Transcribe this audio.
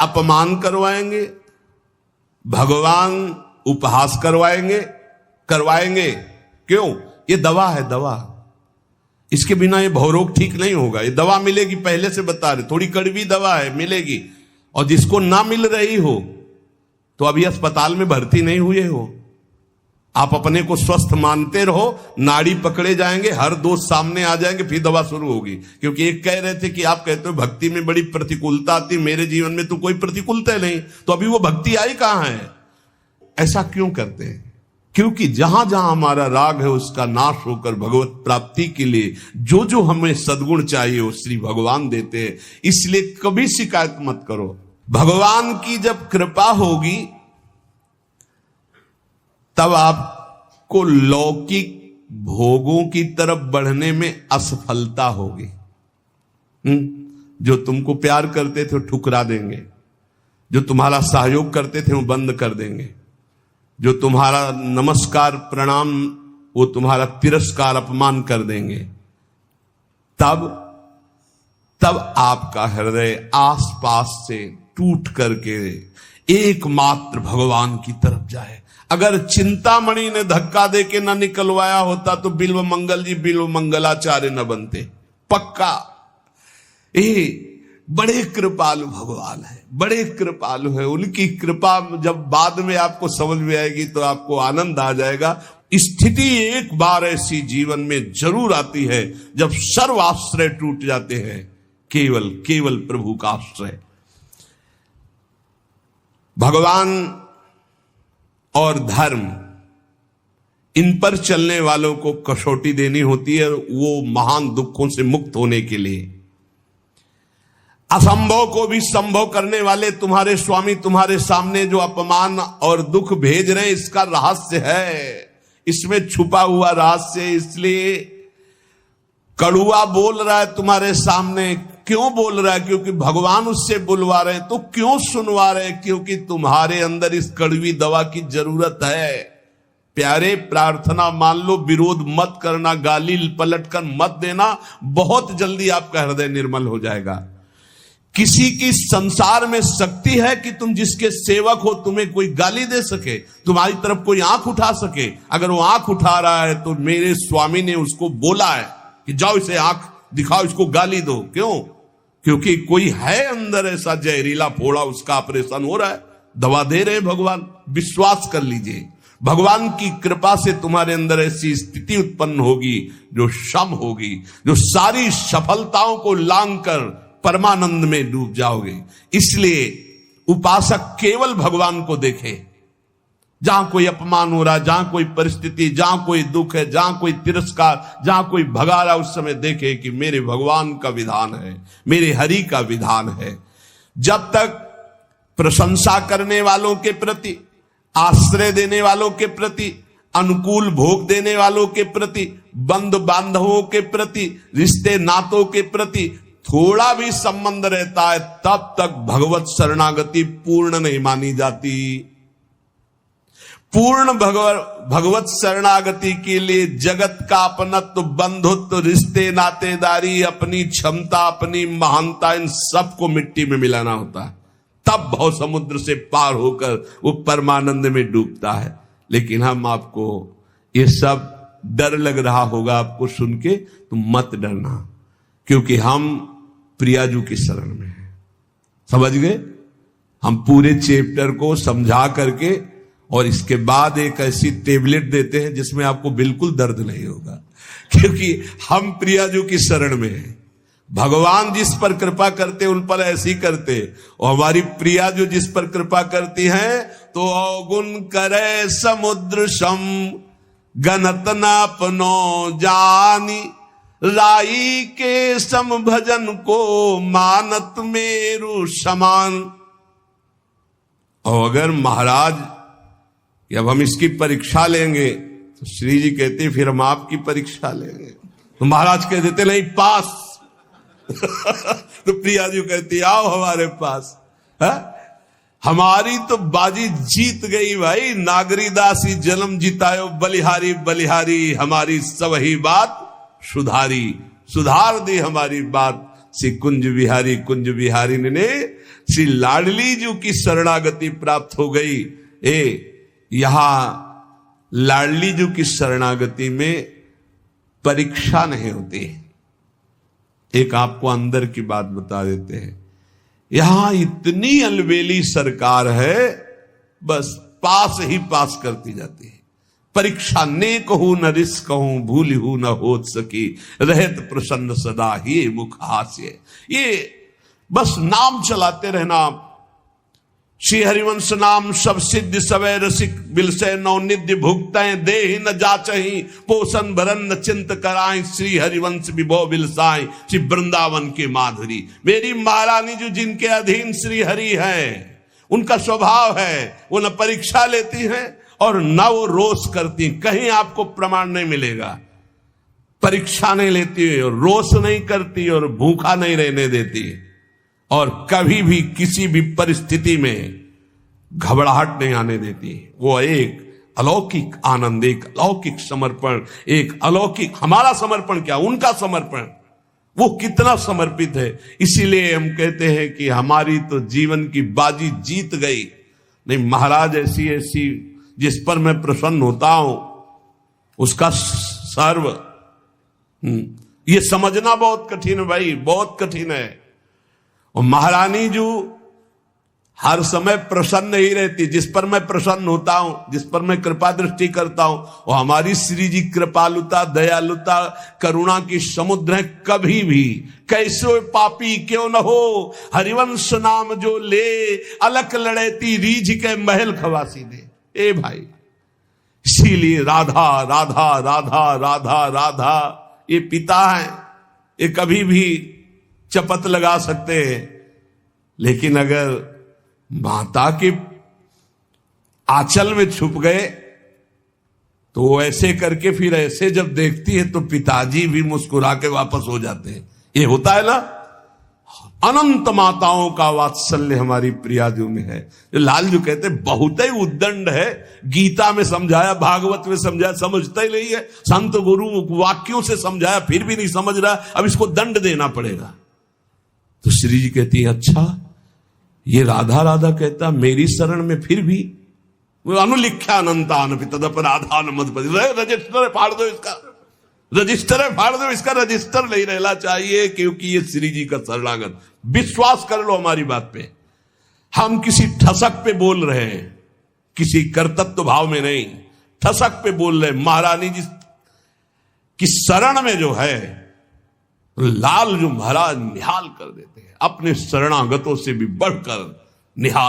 अपमान करवाएंगे, भगवान उपहास करवाएंगे। क्यों? ये दवा है, दवा। इसके बिना ये भवरोग ठीक नहीं होगा। ये दवा मिलेगी, पहले से बता रहे, थोड़ी कड़वी दवा है, मिलेगी। और जिसको ना मिल रही हो तो अभी अस्पताल में भर्ती नहीं हुए हो, आप अपने को स्वस्थ मानते रहो, नाड़ी पकड़े जाएंगे, हर दोष सामने आ जाएंगे, फिर दवा शुरू होगी। क्योंकि एक कह रहे थे कि आप कहते हो भक्ति में बड़ी प्रतिकूलता आती, मेरे जीवन में तो कोई प्रतिकूलता नहीं, तो अभी वो भक्ति आई कहां है? ऐसा क्यों करते हैं? क्योंकि जहां जहां हमारा राग है उसका नाश होकर भगवत प्राप्ति के लिए जो जो हमें सद्गुण चाहिए वो श्री भगवान देते हैं। इसलिए कभी शिकायत मत करो। भगवान की जब कृपा होगी तब आपको लौकिक भोगों की तरफ बढ़ने में असफलता होगी। जो तुमको प्यार करते थे वो ठुकरा देंगे, जो तुम्हारा सहयोग करते थे वो बंद कर देंगे, जो तुम्हारा नमस्कार प्रणाम वो तुम्हारा तिरस्कार अपमान कर देंगे। तब आपका हृदय आसपास से टूट करके एकमात्र भगवान की तरफ जाए। अगर चिंतामणि ने धक्का देके न निकलवाया होता तो बिल्व मंगल जी बिल्व मंगलाचार्य न बनते, पक्का। बड़े कृपालु भगवान है, बड़े कृपालु है। उनकी कृपा जब बाद में आपको समझ में आएगी तो आपको आनंद आ जाएगा। स्थिति एक बार ऐसी जीवन में जरूर आती है जब सर्व आश्रय टूट जाते हैं, केवल प्रभु का आश्रय। भगवान और धर्म, इन पर चलने वालों को कसौटी देनी होती है, वो महान दुखों से मुक्त होने के लिए। असंभव को भी संभव करने वाले तुम्हारे स्वामी तुम्हारे सामने जो अपमान और दुख भेज रहे हैं, इसका रहस्य है, इसमें छुपा हुआ रहस्य। इसलिए कड़ुआ बोल रहा है तुम्हारे सामने, क्यों बोल रहा है? क्योंकि भगवान उससे बुलवा रहे हैं। तो क्यों सुनवा रहे हैं? क्योंकि तुम्हारे अंदर इस कड़वी दवा की जरूरत है। प्यारे, प्रार्थना मान लो, विरोध मत करना, गाली पलट कर मत देना, बहुत जल्दी आपका हृदय निर्मल हो जाएगा। किसी की संसार में शक्ति है कि तुम जिसके सेवक हो तुम्हें कोई गाली दे सके, तुम्हारी तरफ कोई आंख उठा सके? अगर वो आंख उठा रहा है तो मेरे स्वामी ने उसको बोला है कि जाओ इसे आंख दिखाओ, इसको गाली दो। क्यों? क्योंकि कोई है अंदर ऐसा जहरीला फोड़ा, उसका ऑपरेशन हो रहा है, दवा दे रहे भगवान। विश्वास कर लीजिए, भगवान की कृपा से तुम्हारे अंदर ऐसी स्थिति उत्पन्न होगी जो क्षम होगी, जो सारी सफलताओं को लांग कर परमानंद में डूब जाओगे। इसलिए उपासक केवल भगवान को देखे। जहां कोई अपमान हो रहा है, जहां कोई परिस्थिति, जहां कोई दुख है, जहां कोई तिरस्कार, जहां कोई भगा रहा, उस समय देखे कि मेरे भगवान का विधान है, मेरे हरि का विधान है। जब तक प्रशंसा करने वालों के प्रति, आश्रय देने वालों के प्रति, अनुकूल भोग देने वालों के प्रति, बंधु बांधवों के प्रति, रिश्ते नातों के प्रति थोड़ा भी संबंध रहता है, तब तक भगवत शरणागति पूर्ण नहीं मानी जाती। पूर्ण भगवत शरणागति के लिए जगत का अपनत्व, बंधुत्व, रिश्ते, नातेदारी, अपनी क्षमता, अपनी महानता, इन सबको मिट्टी में मिलाना होता है। तब भव समुद्र से पार होकर वो परमानंद में डूबता है। लेकिन हम आपको ये सब डर लग रहा होगा आपको सुन के, तो मत डरना, क्योंकि हम प्रियाजू की शरण में हैं। समझ गए? हम पूरे चैप्टर को समझा करके और इसके बाद एक ऐसी टेबलेट देते हैं जिसमें आपको बिल्कुल दर्द नहीं होगा, क्योंकि हम प्रियाजू की शरण में हैं। भगवान जिस पर कृपा करते उन पर ऐसी करते, और हमारी प्रिया जो जिस पर कृपा करती हैं तो अवगुण करे समुद्र सम गणत नापनो जानी, राई के सम भजन को मानत मेरु समान। और अगर महाराज अब हम इसकी परीक्षा लेंगे तो श्री जी कहते फिर हम आपकी परीक्षा लेंगे, तो महाराज कह देते नहीं पास। तो प्रिया जी कहती आओ हमारे पास। है? हमारी तो बाजी जीत गई भाई। नागरीदासी जन्म जितायो बलिहारी बलिहारी, हमारी सब ही बात सुधारी, सुधार दी हमारी बात। श्री कुंज बिहारी ने श्री लाडली जी की शरणागति प्राप्त हो गई। यहां लाडली जी की शरणागति में परीक्षा नहीं होती। एक आपको अंदर की बात बता देते हैं, यहां इतनी अलबेली सरकार है, बस पास ही पास करती जाती है। परीक्षा ने कहूं न रिस कहूं, भूल हूं न होत सकी, रहत प्रसन्न सदा ही मुख हास्य। ये बस नाम चलाते रहना। श्री हरिवंश नाम सब सिद्ध सवै रसिक, बिलसे नौ निध्य भुगतें, देहि न जाचहि पोषण भरन न चिंत कराएं, श्री हरिवंश विभो बिलसाएं, श्री वृंदावन के माधुरी। मेरी महारानी जो जिनके अधीन श्री हरि है, उनका स्वभाव है वो न परीक्षा लेती है और न वो रोष करती। कहीं आपको प्रमाण नहीं मिलेगा। परीक्षा नहीं लेती और रोष नहीं करती और भूखा नहीं रहने देती और कभी भी किसी भी परिस्थिति में घबराहट नहीं आने देती। वो एक अलौकिक आनंद, एक अलौकिक समर्पण, एक अलौकिक, हमारा समर्पण क्या, उनका समर्पण, वो कितना समर्पित है। इसीलिए हम कहते हैं कि हमारी तो जीवन की बाजी जीत गई। नहीं, महाराज ऐसी ऐसी जिस पर मैं प्रसन्न होता हूं उसका सर्व, ये समझना बहुत कठिन है भाई, बहुत कठिन है। और महारानी जो हर समय प्रसन्न ही रहती, जिस पर मैं प्रसन्न होता हूं, जिस पर मैं कृपा दृष्टि करता हूं, वो हमारी श्री जी कृपालुता, दयालुता, करुणा की समुद्र है। कभी भी कैसे पापी क्यों न हो, हरिवंश नाम जो ले, अलख लड़ेती रीझ के महल खवासी दे। ए भाई, इसीलिए राधा राधा राधा राधा राधा ये पिता है, ये कभी भी चपत लगा सकते हैं, लेकिन अगर माता के आंचल में छुप गए तो वो ऐसे करके फिर ऐसे जब देखती है तो पिताजी भी मुस्कुरा के वापस हो जाते हैं। ये होता है ना, अनंत माताओं का वात्सल्य हमारी प्रियाजू में है। जो लालजू कहते बहुत ही उद्दंड है, गीता में समझाया, भागवत में समझाया, समझता ही नहीं है, संत गुरु वाक्यों से समझाया फिर भी नहीं समझ रहा, अब इसको दंड देना पड़ेगा। तो श्री जी कहती है अच्छा, ये राधा राधा कहता मेरी शरण में फिर भी अनुलिख्या अनंतान तदप राधा न मद, रजिस्टर फाड़ दो इसका, रजिस्टर फाड़ दो इसका, रजिस्टर नहीं रहना चाहिए, क्योंकि ये श्री जी का शरणागत। विश्वास कर लो हमारी बात पे, हम किसी ठसक पे बोल रहे हैं, किसी कर्तव्य भाव में नहीं, ठसक पे बोल रहे हैं। महारानी जी की शरण में जो है, लाल जो महाराज निहाल कर देते हैं, अपने शरणागतों से भी बढ़कर निहाल।